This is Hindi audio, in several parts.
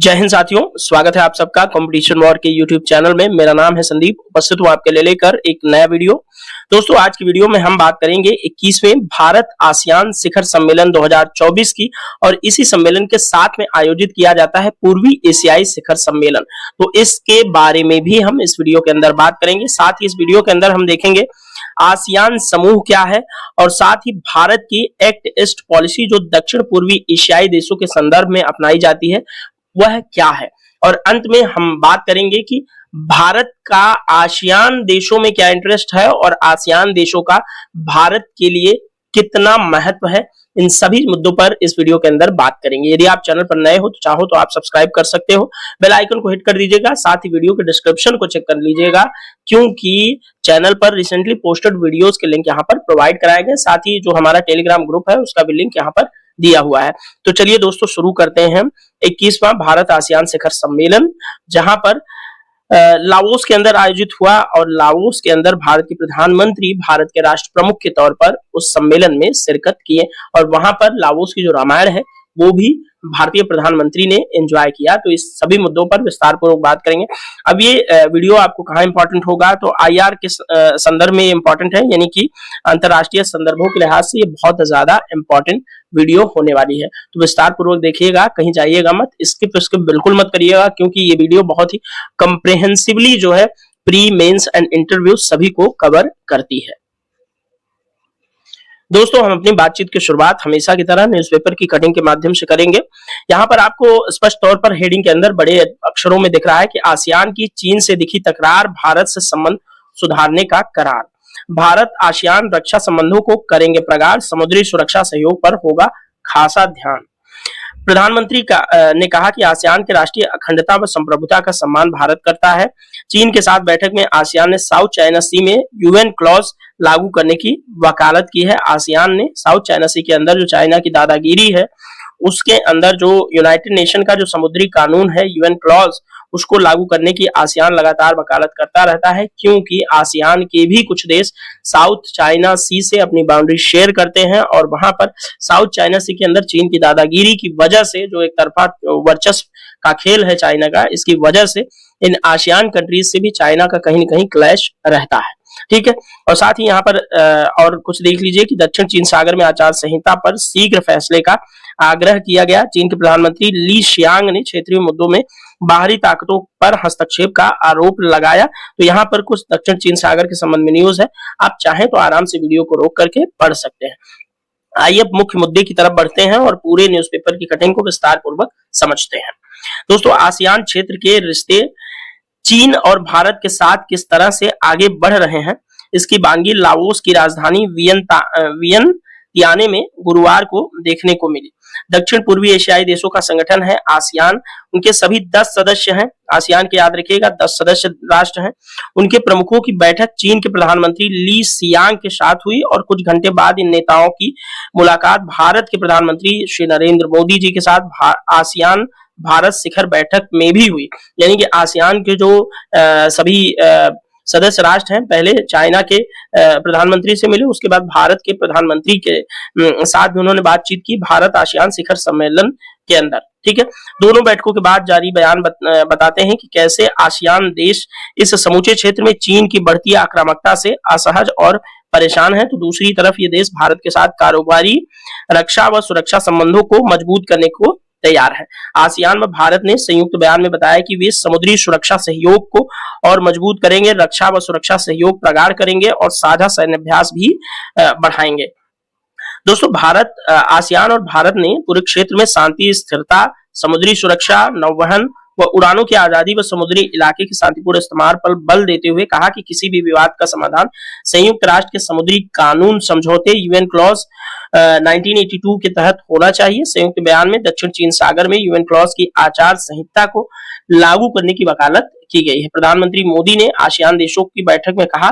जय हिंद साथियों, स्वागत है आप सबका कंपटीशन वॉर के यूट्यूब चैनल में। मेरा नाम है संदीप, उपस्थित हूं आपके लिए लेकर एक नया वीडियो। दोस्तों, आज की वीडियो में हम बात करेंगे 21वें भारत आसियान शिखर सम्मेलन 2024 की, और इसी सम्मेलन के साथ में आयोजित किया जाता है पूर्वी एशियाई शिखर सम्मेलन। तो इसके बारे में भी हम इस वीडियो के अंदर बात करेंगे। साथ ही इस वीडियो के अंदर हम देखेंगे आसियान समूह क्या है, और साथ ही भारत की एक्ट ईस्ट पॉलिसी जो दक्षिण पूर्वी एशियाई देशों के संदर्भ में अपनाई जाती है वह क्या है, और अंत में हम बात करेंगे कि भारत का आसियान देशों में क्या इंटरेस्ट है और आसियान देशों का भारत के लिए कितना महत्व है। इन सभी मुद्दों पर इस वीडियो के अंदर बात करेंगे। यदि आप चैनल पर नए हो तो चाहो तो आप सब्सक्राइब कर सकते हो, बेल आइकन को हिट कर दीजिएगा, साथ ही वीडियो के डिस्क्रिप्शन को चेक कर लीजिएगा, क्योंकि चैनल पर रिसेंटली पोस्टेड वीडियोस के लिंक यहाँ पर प्रोवाइड कराए गए। साथ ही जो हमारा टेलीग्राम ग्रुप है उसका भी लिंक यहाँ पर दिया हुआ है। तो चलिए दोस्तों, शुरू करते हैं 21वां भारत आसियान शिखर सम्मेलन, जहां पर लाओस के अंदर आयोजित हुआ, और लाओस के अंदर भारत के प्रधानमंत्री भारत के राष्ट्र प्रमुख के तौर पर उस सम्मेलन में शिरकत किए, और वहां पर लाओस की जो रामायण है वो भी भारतीय प्रधानमंत्री ने एंजॉय किया। तो इस सभी मुद्दों पर विस्तार पूर्वक बात करेंगे। अब ये वीडियो आपको कहाँ इंपॉर्टेंट होगा, तो आईआर के संदर्भ में इंपॉर्टेंट है, यानी कि अंतरराष्ट्रीय संदर्भों के लिहाज से ये बहुत ज्यादा इंपॉर्टेंट वीडियो होने वाली है। तो विस्तार पूर्वक देखिएगा, कहीं जाइएगा मत, स्किप बिल्कुल मत करिएगा, क्योंकि ये वीडियो बहुत ही कंप्रेहेंसिवली जो है प्री, मेंस एंड इंटरव्यू सभी को कवर करती है। दोस्तों, हम अपनी बातचीत की शुरुआत हमेशा की तरह न्यूज़पेपर की कटिंग के माध्यम से करेंगे। यहाँ पर आपको स्पष्ट तौर पर हेडिंग के अंदर बड़े अक्षरों में दिख रहा है कि आसियान की चीन से दिखी तकरार, भारत से संबंध सुधारने का करार। भारत आसियान रक्षा संबंधों को करेंगे प्रगाढ़, समुद्री सुरक्षा सहयोग पर होगा खासा ध्यान। प्रधानमंत्री ने कहा कि आसियान के राष्ट्रीय अखंडता व संप्रभुता का सम्मान भारत करता है। चीन के साथ बैठक में आसियान ने साउथ चाइना सी में यूएन क्लॉज लागू करने की वकालत की है। आसियान ने साउथ चाइना सी के अंदर जो चाइना की दादागिरी है उसके अंदर जो यूनाइटेड नेशन का जो समुद्री कानून है यूएन क्लॉज, उसको लागू करने की आसियान लगातार वकालत करता रहता है, क्योंकि आसियान के भी कुछ देश साउथ चाइना सी से अपनी बाउंड्री शेयर करते हैं, और वहां पर साउथ चाइना सी के अंदर चीन की दादागिरी की वजह से, जो एक तरफा वर्चस्व का खेल है चाइना का, इसकी वजह से इन आसियान कंट्रीज से भी चाइना का कहीं न कहीं क्लैश रहता है। ठीक है, और साथ ही यहाँ पर और कुछ देख लीजिए कि दक्षिण चीन सागर में आचार संहिता पर शीघ्र फैसले का आग्रह किया गया। चीन के प्रधानमंत्री ली शियांग ने क्षेत्रीय मुद्दों में बाहरी ताकतों पर हस्तक्षेप का आरोप लगाया। तो यहाँ पर कुछ दक्षिण चीन सागर के संबंध में न्यूज है, आप चाहें तो आराम से वीडियो को रोक करके पढ़ सकते हैं। आइए अब मुख्य मुद्दे की तरफ बढ़ते हैं और पूरे न्यूज़पेपर की कटिंग को विस्तार पूर्वक समझते हैं। दोस्तों, आसियान क्षेत्र के रिश्ते चीन और भारत के साथ किस तरह से आगे बढ़ रहे हैं, इसकी बांगी लाओस की राजधानी वियनतियाने में गुरुवार को देखने को मिली। दक्षिण पूर्वी एशियाई देशों का संगठन है आसियान, उनके सभी 10 सदस्य हैं। आसियान के याद रखिएगा 10 सदस्य राष्ट्र हैं। उनके प्रमुखों की बैठक चीन के प्रधानमंत्री ली शियांग के साथ हुई, और कुछ घंटे बाद इन नेताओं की मुलाकात भारत के प्रधानमंत्री श्री नरेंद्र मोदी जी के साथ आसियान भारत शिखर बैठक में भी हुई। यानी कि आसियान के जो सभी सदस्य राष्ट्र हैं, पहले चाइना के प्रधानमंत्री से मिले, उसके बाद भारत के प्रधानमंत्री के साथ भी उन्होंने बातचीत की भारत आसियान शिखर सम्मेलन के अंदर। ठीक है, दोनों बैठकों के बाद जारी बयान बताते हैं कि कैसे आसियान देश इस समूचे क्षेत्र में चीन की बढ़ती आक्रामकता से असहज और परेशान है, तो दूसरी तरफ ये देश भारत के साथ कारोबारी, रक्षा व सुरक्षा संबंधों को मजबूत करने को तैयार है। आसियान व भारत ने संयुक्त बयान में बताया कि वे समुद्री सुरक्षा सहयोग को और मजबूत करेंगे, रक्षा व सुरक्षा सहयोग प्रगाढ़ करेंगे और साझा सैन्य अभ्यास भी बढ़ाएंगे। दोस्तों, आसियान और भारत ने पूरे क्षेत्र में शांति, स्थिरता, समुद्री सुरक्षा, नौवहन व उड़ानों की आजादी व समुद्री इलाके के शांतिपूर्ण इस्तेमाल पर बल देते हुए कहा कि किसी भी विवाद का समाधान संयुक्त राष्ट्र के समुद्री कानून समझौते यूएन क्लॉज 1982 के तहत होना चाहिए। संयुक्त बयान में दक्षिण चीन सागर में यूएन क्लॉज की आचार संहिता को लागू करने की वकालत की गई है। प्रधानमंत्री मोदी ने आसियान देशों की बैठक में कहा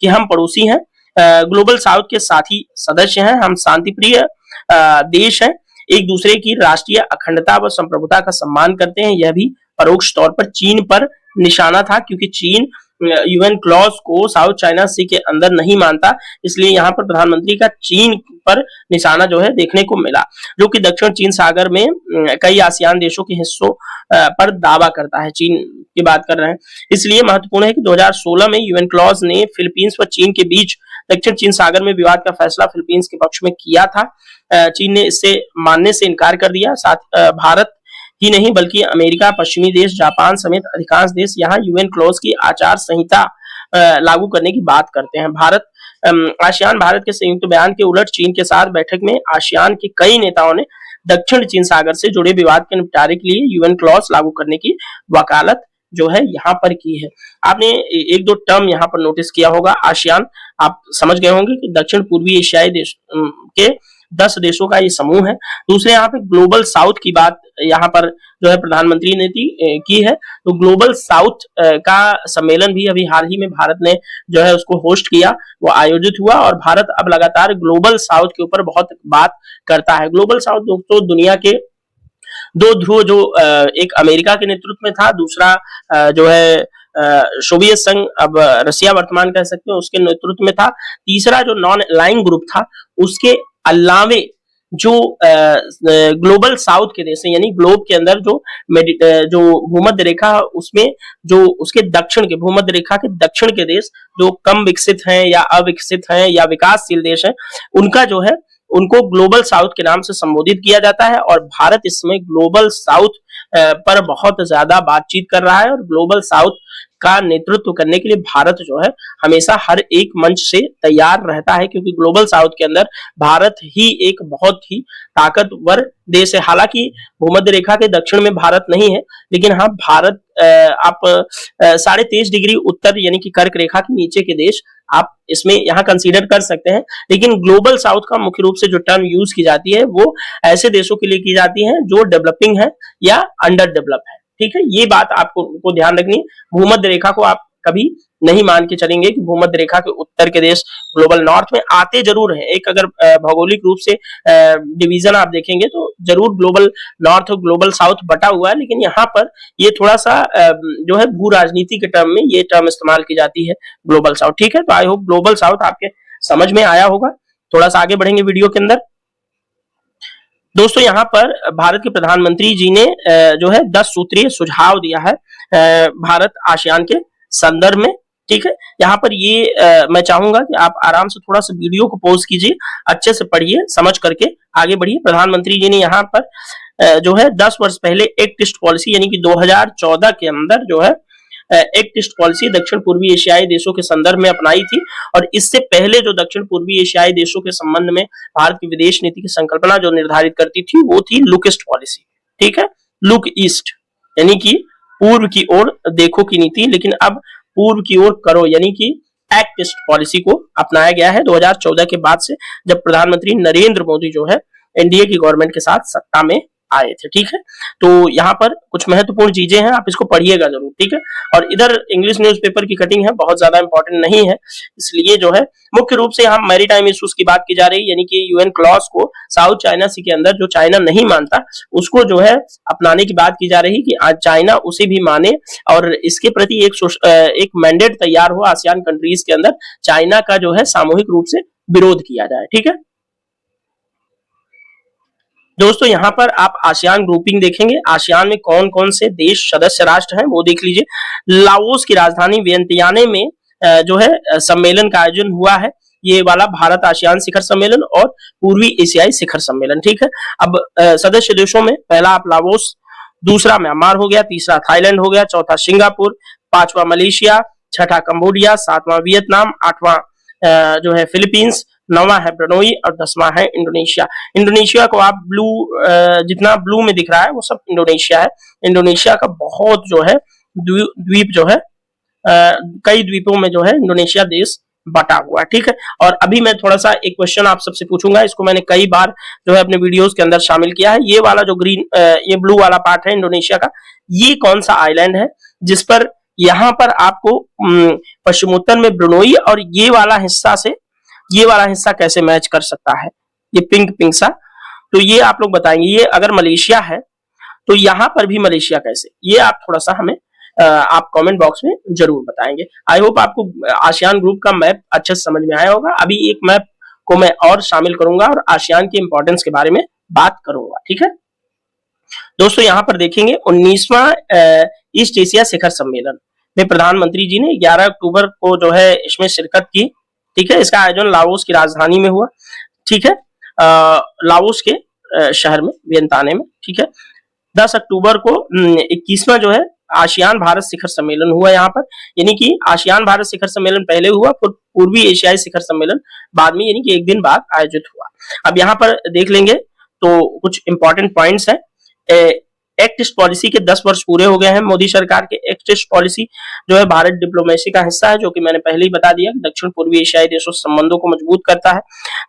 कि हम पड़ोसी हैं, ग्लोबल साउथ के साथी सदस्य हैं, हम शांतिप्रिय देश हैं, एक दूसरे की राष्ट्रीय अखंडता व संप्रभुता का सम्मान करते हैं। यह भी परोक्ष तौर पर चीन पर निशाना था, क्योंकि चीन यूएन क्लॉज को साउथ चाइना सी के अंदर नहीं मानता, इसलिए यहाँ पर प्रधानमंत्री का चीन पर निशाना जो है देखने को मिला, जो कि दक्षिण चीन सागर में कई आसियान देशों के हिस्सों पर दावा करता है। चीन की बात कर रहे हैं, इसलिए महत्वपूर्ण है कि 2016 में यूएन क्लॉज ने फिलीपींस व चीन के बीच दक्षिण चीन सागर में विवाद का फैसला फिलीपींस के पक्ष में किया था। चीन ने इसे मानने से इनकार कर दिया। साथ भारत ही नहीं बल्कि अमेरिका, पश्चिमी देश, जापान समेत अधिकांश देश यहाँ यूएन क्लॉज की आचार संहिता लागू करने की बात करते हैं। आसियान भारत के संयुक्त बयान के उलट चीन के साथ बैठक में आसियान के कई नेताओं ने दक्षिण चीन सागर से जुड़े विवाद के निपटारे के लिए यूएन क्लॉज लागू करने की वकालत जो है यहाँ पर की है। आपने एक दो टर्म यहाँ पर नोटिस किया होगा। आसियान आप समझ गए होंगे कि दक्षिण पूर्वी एशियाई देश के 10 देशों का ये समूह है। दूसरे यहाँ पे ग्लोबल साउथ की बात यहाँ पर जो है प्रधानमंत्री ने की है, तो ग्लोबल साउथ का सम्मेलन भी अभी हाल ही में भारत ने जो है उसको होस्ट किया, वो आयोजित हुआ और भारत अब लगातार ग्लोबल साउथ के ऊपर बहुत बात करता है। ग्लोबल साउथ दोस्तों दुनिया के दो ध्रुव, जो एक अमेरिका के नेतृत्व में था, दूसरा जो है सोवियत संघ, अब रसिया वर्तमान कह सकते हैं, उसके नेतृत्व में था, तीसरा जो नॉन अलाइंग ग्रुप था उसके अलावे जो ग्लोबल साउथ के देश हैं, यानी ग्लोब के अंदर जो भूमध्य रेखा उसमें जो उसके दक्षिण के भूमध्य रेखा के दक्षिण के देश जो कम विकसित हैं या अविकसित हैं या विकासशील देश हैं, उनका जो है उनको ग्लोबल साउथ के नाम से संबोधित किया जाता है। और भारत इस समय ग्लोबल साउथ पर बहुत ज्यादा बातचीत कर रहा है और ग्लोबल साउथ का नेतृत्व करने के लिए भारत जो है हमेशा हर एक मंच से तैयार रहता है, क्योंकि ग्लोबल साउथ के अंदर भारत ही एक बहुत ही ताकतवर देश है। हालांकि भूमध्य रेखा के दक्षिण में भारत नहीं है, लेकिन हाँ भारत आप 23.5 डिग्री उत्तर यानी कि कर्क रेखा के नीचे के देश आप इसमें यहाँ कंसीडर कर सकते हैं। लेकिन ग्लोबल साउथ का मुख्य रूप से जो टर्म यूज की जाती है वो ऐसे देशों के लिए की जाती है जो डेवलपिंग है या अंडर डेवलप है। ठीक है, ये बात आपको ध्यान रखनी है। भूमध्य रेखा को आप कभी नहीं मान के चलेंगे कि भूमध्य रेखा के उत्तर के देश ग्लोबल नॉर्थ में आते जरूर हैं। एक अगर भौगोलिक रूप से डिवीजन आप देखेंगे तो जरूर ग्लोबल नॉर्थ और ग्लोबल साउथ बटा हुआ है, लेकिन यहाँ पर ये थोड़ा सा जो है भू राजनीति के टर्म में ये टर्म इस्तेमाल की जाती है ग्लोबल साउथ। ठीक है, तो आई होप ग्लोबल साउथ आपके समझ में आया होगा। थोड़ा सा आगे बढ़ेंगे वीडियो के अंदर। दोस्तों यहाँ पर भारत के प्रधानमंत्री जी ने जो है 10 सूत्रीय सुझाव दिया है भारत आसियान के संदर्भ में। ठीक है, यहाँ पर ये मैं चाहूंगा कि आप आराम से थोड़ा सा वीडियो को पॉज कीजिए, अच्छे से पढ़िए, समझ करके आगे बढ़िए। प्रधानमंत्री जी ने यहाँ पर जो है 10 वर्ष पहले एक्ट ईस्ट पॉलिसी यानी कि 2014 के अंदर जो है एक्ट ईस्ट पॉलिसी दक्षिण पूर्वी एशियाई देशों के संदर्भ में अपनाई थी। और इससे पहले जो दक्षिण पूर्वी एशियाई देशों के संबंध में भारत की विदेश नीति की संकल्पना जो निर्धारित करती थी वो थी लुक ईस्ट पॉलिसी। ठीक है, लुक ईस्ट यानी कि पूर्व की ओर देखो की नीति, लेकिन अब पूर्व की ओर करो यानी कि एक्ट ईस्ट पॉलिसी को अपनाया गया है 2014 के बाद से, जब प्रधानमंत्री नरेंद्र मोदी जो है एनडीए की गवर्नमेंट के साथ सत्ता में आए थे। ठीक है, तो यहाँ पर कुछ महत्वपूर्ण चीजें हैं, आप इसको पढ़िएगा जरूर। ठीक है, और इधर इंग्लिश न्यूज़पेपर की कटिंग है, बहुत ज्यादा इंपॉर्टेंट नहीं है, इसलिए जो है मुख्य रूप से यहाँ मैरीटाइम इश्यूज की बात की जा रही है, यानी कि यूएन क्लॉज को साउथ चाइना सी के अंदर जो चाइना नहीं मानता उसको जो है अपनाने की बात की जा रही है कि आज चाइना उसे भी माने और इसके प्रति एक मैंडेट तैयार हो आसियान कंट्रीज के अंदर, चाइना का जो है सामूहिक रूप से विरोध किया जाए। ठीक है दोस्तों, यहाँ पर आप आसियान ग्रुपिंग देखेंगे, आसियान में कौन कौन से देश सदस्य राष्ट्र हैं वो देख लीजिए। लाओस की राजधानी वियंतियाने में जो है सम्मेलन का आयोजन हुआ है, ये वाला भारत आसियान शिखर सम्मेलन और पूर्वी एशियाई शिखर सम्मेलन। ठीक है, अब सदस्य देशों में पहला आप लाओस, दूसरा म्यांमार हो गया, तीसरा थाईलैंड हो गया, चौथा सिंगापुर, पांचवा मलेशिया, छठा कंबोडिया, सातवां वियतनाम, आठवां जो है फिलीपींस, 9वां है ब्रुनई और 10वां है इंडोनेशिया। इंडोनेशिया को आप जितना ब्लू में दिख रहा है वो सब इंडोनेशिया है। इंडोनेशिया का बहुत जो है द्वीप जो है कई द्वीपों में जो है इंडोनेशिया देश बटा हुआ है। ठीक है, और अभी मैं थोड़ा सा एक क्वेश्चन आप सबसे पूछूंगा, इसको मैंने कई बार जो है अपने वीडियोस के अंदर शामिल किया है। ये वाला जो ये ब्लू वाला पार्ट है इंडोनेशिया का, ये कौन सा आइलैंड है जिस पर यहाँ पर आपको पश्चिमोत्तर में ब्रुनई और ये वाला हिस्सा कैसे मैच कर सकता है, ये पिंक सा, तो ये आप लोग बताएंगे। ये अगर मलेशिया है तो यहाँ पर भी मलेशिया कैसे, ये आप थोड़ा सा हमें आप कमेंट बॉक्स में जरूर बताएंगे। आई होप आपको आसियान ग्रुप का मैप अच्छे से समझ में आया होगा। अभी एक मैप को मैं और शामिल करूंगा और आसियान की इंपॉर्टेंस के बारे में बात करूंगा, ठीक है दोस्तों। यहाँ पर देखेंगे 19वां ईस्ट एशिया शिखर सम्मेलन में प्रधानमंत्री जी ने 11 अक्टूबर को जो है इसमें शिरकत की, ठीक है। इसका आयोजन लाओस की राजधानी में हुआ, ठीक है, लाओस के शहर में वियंताने में, ठीक है। 10 अक्टूबर को 21वां जो है आसियान भारत शिखर सम्मेलन हुआ यहाँ पर, यानी कि आसियान भारत शिखर सम्मेलन पहले हुआ, पूर्वी एशियाई शिखर सम्मेलन बाद में, यानी कि एक दिन बाद आयोजित हुआ। अब यहाँ पर देख लेंगे तो कुछ इंपॉर्टेंट पॉइंट्स है। एक्ट ईस्ट पॉलिसी के 10 वर्ष पूरे हो गए हैं मोदी सरकार के। एक्ट ईस्ट पॉलिसी जो है भारत डिप्लोमेसी का हिस्सा है, जो कि मैंने पहले ही बता दिया कि दक्षिण पूर्वी एशियाई देशों से संबंधों को मजबूत करता है।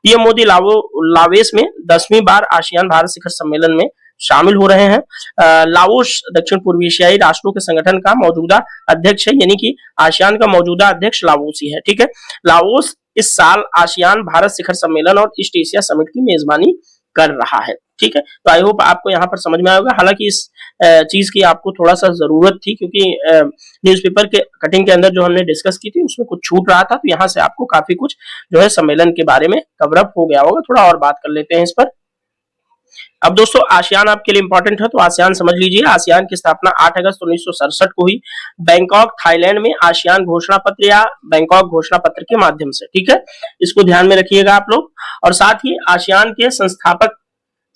पीएम मोदी लाओस में 10वीं बार आसियान भारत शिखर सम्मेलन में शामिल हो रहे हैं। लाओस दक्षिण पूर्वी एशियाई राष्ट्रों के संगठन का मौजूदा अध्यक्ष है, यानी कि आसियान का मौजूदा अध्यक्ष लाओस ही है, ठीक है। लाओस इस साल आसियान भारत शिखर सम्मेलन और ईस्ट एशिया समिट की मेजबानी कर रहा है, ठीक है। तो आई होप आपको यहाँ पर समझ में आएगा। हालांकि इस चीज की आपको थोड़ा सा जरूरत थी, क्योंकि न्यूज़पेपर के कटिंग के अंदर जो हमने डिस्कस की थी उसमें कुछ छूट रहा था, तो यहाँ से आपको काफी कुछ जो है सम्मेलन के बारे में कवर अप हो गया होगा। थोड़ा और बात कर लेते हैं इस पर। अब दोस्तों आसियान आपके लिए इंपॉर्टेंट है, तो आसियान समझ लीजिए। आसियान की स्थापना 8 अगस्त 1967 को हुई बैंकॉक थाईलैंड में आसियान घोषणा पत्र या बैंकॉक घोषणा पत्र के माध्यम से, ठीक है। इसको ध्यान में रखिएगा आप लोग। और साथ ही आसियान के संस्थापक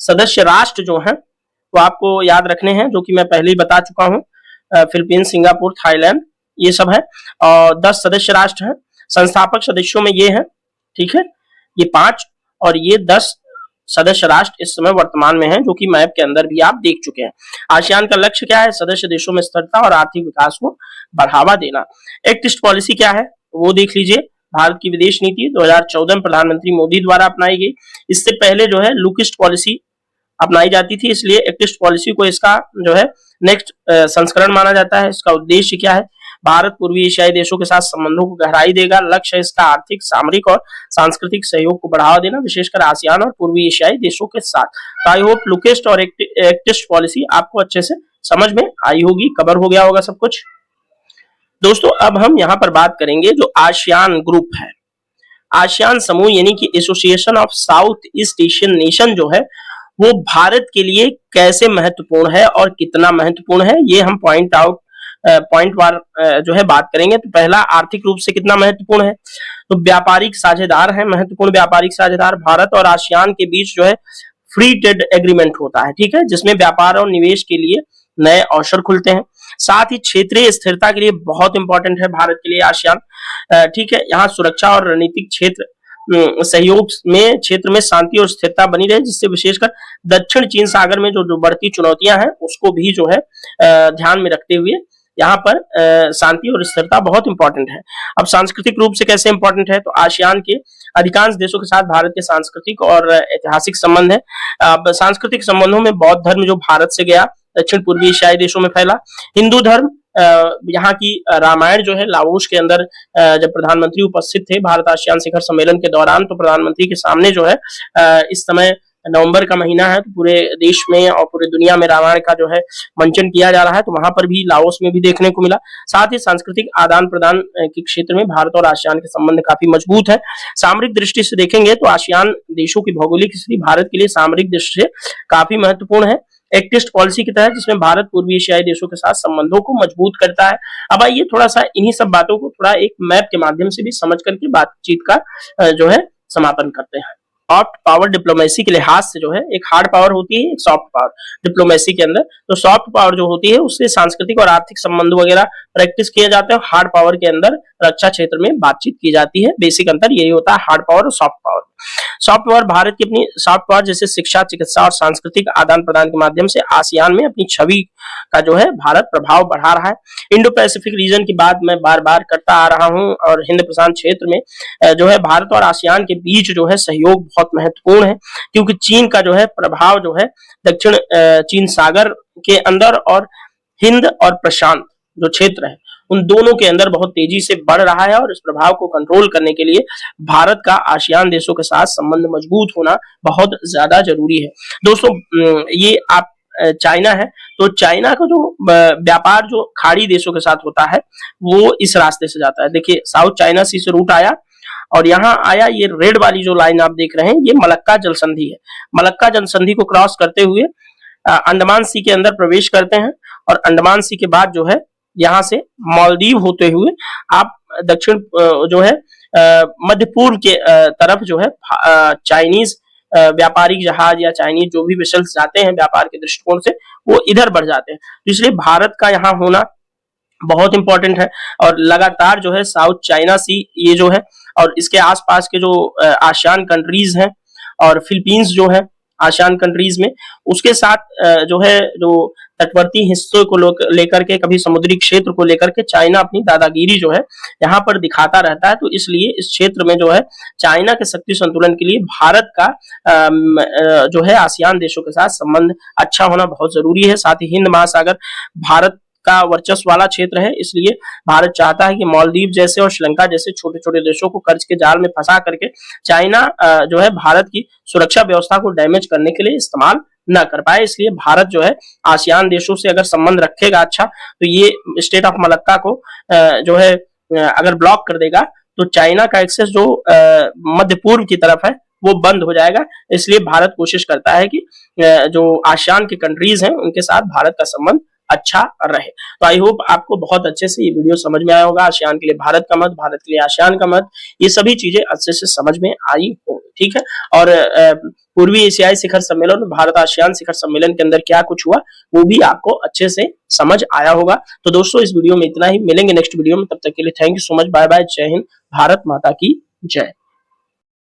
सदस्य राष्ट्र जो हैं वो आपको याद रखने हैं, जो कि मैं पहले ही बता चुका हूं। फिलीपींस, सिंगापुर, थाईलैंड, ये सब है। और 10 सदस्य राष्ट्र हैं। संस्थापक सदस्यों में ये हैं, ठीक है, ये 5 और ये 10 सदस्य राष्ट्र इस समय वर्तमान में हैं, जो कि मैप के अंदर भी आप देख चुके हैं। आसियान का लक्ष्य क्या है? सदस्य देशों में स्थिरता और आर्थिक विकास को बढ़ावा देना। एक्ट ईस्ट पॉलिसी क्या है वो देख लीजिए। भारत की विदेश नीति 2014 में प्रधानमंत्री मोदी द्वारा अपनाई गई। इससे पहले जो है लुक ईस्ट पॉलिसी अपनाई जाती थी, इसलिए एक्ट ईस्ट पॉलिसी को इसका जो है नेक्स्ट संस्करण माना जाता है। इसका उद्देश्य क्या है? भारत पूर्वी एशियाई देशों के साथ संबंधों को गहराई देगा। लक्ष्य है इसका आर्थिक, सामरिक और सांस्कृतिक सहयोग को बढ़ावा देना, विशेषकर आसियान और पूर्वी एशियाई देशों के साथ। तो आई होप लुक ईस्ट और एक्ट ईस्ट पॉलिसी आपको अच्छे से समझ में आई होगी, कवर हो गया होगा सब कुछ। दोस्तों अब हम यहाँ पर बात करेंगे जो आसियान ग्रुप है, आसियान समूह यानी कि association of south east Asian nation जो है वो भारत के लिए कैसे महत्वपूर्ण है और कितना महत्वपूर्ण है, ये हम पॉइंट वार जो है बात करेंगे। तो पहला, आर्थिक रूप से कितना महत्वपूर्ण है, तो व्यापारिक साझेदार है। महत्वपूर्ण व्यापारिक साझेदार भारत और आसियान के बीच जो है फ्री ट्रेड एग्रीमेंट होता है, ठीक है, जिसमें व्यापार और निवेश के लिए नए अवसर खुलते हैं। साथ ही क्षेत्रीय स्थिरता के लिए बहुत इंपॉर्टेंट है भारत के लिए आसियान, ठीक है। यहाँ सुरक्षा और रणनीतिक क्षेत्र सहयोग में क्षेत्र में शांति और स्थिरता बनी रहे, जिससे विशेषकर दक्षिण चीन सागर में जो बढ़ती चुनौतियां हैं उसको भी जो है ध्यान में रखते हुए यहाँ पर शांति और स्थिरता बहुत इंपॉर्टेंट है। अब सांस्कृतिक रूप से कैसे इंपॉर्टेंट है, तो आसियान के अधिकांश देशों के साथ भारत के सांस्कृतिक और ऐतिहासिक संबंध है। अब सांस्कृतिक संबंधों में बौद्ध धर्म जो भारत से गया दक्षिण पूर्वी एशियाई देशों में फैला, हिंदू धर्म, यहाँ की रामायण जो है लाओस के अंदर जब प्रधानमंत्री उपस्थित थे भारत आसियान शिखर सम्मेलन के दौरान, तो प्रधानमंत्री के सामने जो है इस समय नवंबर का महीना है, तो पूरे देश में और पूरे दुनिया में रामायण का जो है मंचन किया जा रहा है, तो वहां पर भी लाओस में भी देखने को मिला। साथ ही सांस्कृतिक आदान प्रदान के क्षेत्र में भारत और आसियान के संबंध काफी मजबूत है। सामरिक दृष्टि से देखेंगे तो आसियान देशों की भौगोलिक स्थिति भारत के लिए सामरिक दृष्टि से काफी महत्वपूर्ण है। एक्ट ईस्ट पॉलिसी के तहत जिसमें भारत पूर्वी एशियाई देशों के साथ संबंधों को मजबूत करता है। अब आइए थोड़ा सा इन्हीं सब बातों को थोड़ा एक मैप के माध्यम से भी समझ करके बातचीत का जो है समापन करते हैं। सॉफ्ट पावर डिप्लोमेसी के लिहाज से जो है एक हार्ड पावर होती है, एक सॉफ्ट पावर डिप्लोमेसी के अंदर। तो सॉफ्ट पावर जो होती है उससे सांस्कृतिक और आर्थिक संबंध वगैरह प्रैक्टिस किए जाते हैं। हार्ड पावर के अंदर रक्षा क्षेत्र में बातचीत की जाती है। बेसिक अंतर यही होता है हार्ड पावर और soft power. Soft power Bharat की अपनी सॉफ्ट पावर जैसे शिक्षा, चिकित्सा और सांस्कृतिक आदान प्रदान के माध्यम से आसियान में अपनी छवि का जो है भारत प्रभाव बढ़ा रहा है। इंडो पैसिफिक रीजन की बात मैं बार बार करता आ रहा हूं, और हिंद प्रशांत क्षेत्र में जो है भारत और आसियान के बीच जो है सहयोग बहुत महत्वपूर्ण है, क्योंकि चीन का जो है प्रभाव जो है दक्षिण चीन सागर के अंदर और हिंद और प्रशांत जो क्षेत्र है उन दोनों के अंदर बहुत तेजी से बढ़ रहा है, और इस प्रभाव को कंट्रोल करने के लिए भारत का आसियान देशों के साथ संबंध मजबूत होना बहुत ज्यादा जरूरी है। दोस्तों ये आप चाइना है, तो चाइना का जो व्यापार जो खाड़ी देशों के साथ होता है वो इस रास्ते से जाता है। देखिए साउथ चाइना सी से रूट आया और यहाँ आया, ये रेड वाली जो लाइन आप देख रहे हैं ये मलक्का जल संधि है। मलक्का जल संधि को क्रॉस करते हुए अंडमान सी के अंदर प्रवेश करते हैं और अंडमान सी के बाद जो है यहाँ से मालदीव होते हुए आप दक्षिण जो है मध्य पूर्व के तरफ जो है चाइनीज व्यापारिक जहाज या चाइनीज जो भी वेसल्स जाते हैं व्यापार के दृष्टिकोण से वो इधर बढ़ जाते हैं। तो इसलिए भारत का यहाँ होना बहुत इंपॉर्टेंट है और लगातार जो है साउथ चाइना सी ये जो है और इसके आसपास के जो आसियान कंट्रीज हैं और फिलीपींस जो है आसियान कंट्रीज में, उसके साथ जो है जो तटवर्ती हिस्सों को लेकर के कभी समुद्री क्षेत्र को लेकर के चाइना अपनी दादागिरी जो है यहाँ पर दिखाता रहता है। तो इसलिए इस क्षेत्र में जो है चाइना के शक्ति संतुलन के लिए भारत का जो है आसियान देशों के साथ संबंध अच्छा होना बहुत जरूरी है। साथ ही हिंद महासागर भारत का वर्चस्व वाला क्षेत्र है, इसलिए भारत चाहता है कि मालदीव जैसे और श्रीलंका जैसे छोटे छोटे देशों को कर्ज के जाल में फंसा करके चाइना जो है भारत की सुरक्षा व्यवस्था को डैमेज करने के लिए इस्तेमाल न कर पाए। इसलिए भारत जो है आसियान देशों से अगर संबंध रखेगा अच्छा, तो ये स्टेट ऑफ मलक्का को जो है अगर ब्लॉक कर देगा तो चाइना का एक्सेस जो मध्य पूर्व की तरफ है वो बंद हो जाएगा। इसलिए भारत कोशिश करता है कि जो आसियान के कंट्रीज हैं उनके साथ भारत का संबंध अच्छा रहे। तो आई होप आपको बहुत अच्छे से ये वीडियो समझ में आया होगा। आसियान के लिए भारत का मत, भारत के लिए आसियान का मत, ये सभी चीजें अच्छे से समझ में आई होंगी, ठीक है। और पूर्वी एशियाई शिखर सम्मेलन, भारत आसियान शिखर सम्मेलन के अंदर क्या कुछ हुआ वो भी आपको अच्छे से समझ आया होगा। तो दोस्तों इस वीडियो में इतना ही, मिलेंगे नेक्स्ट वीडियो में, तब तक के लिए thank you so much, bye bye, जय हिंद, भारत माता की जय।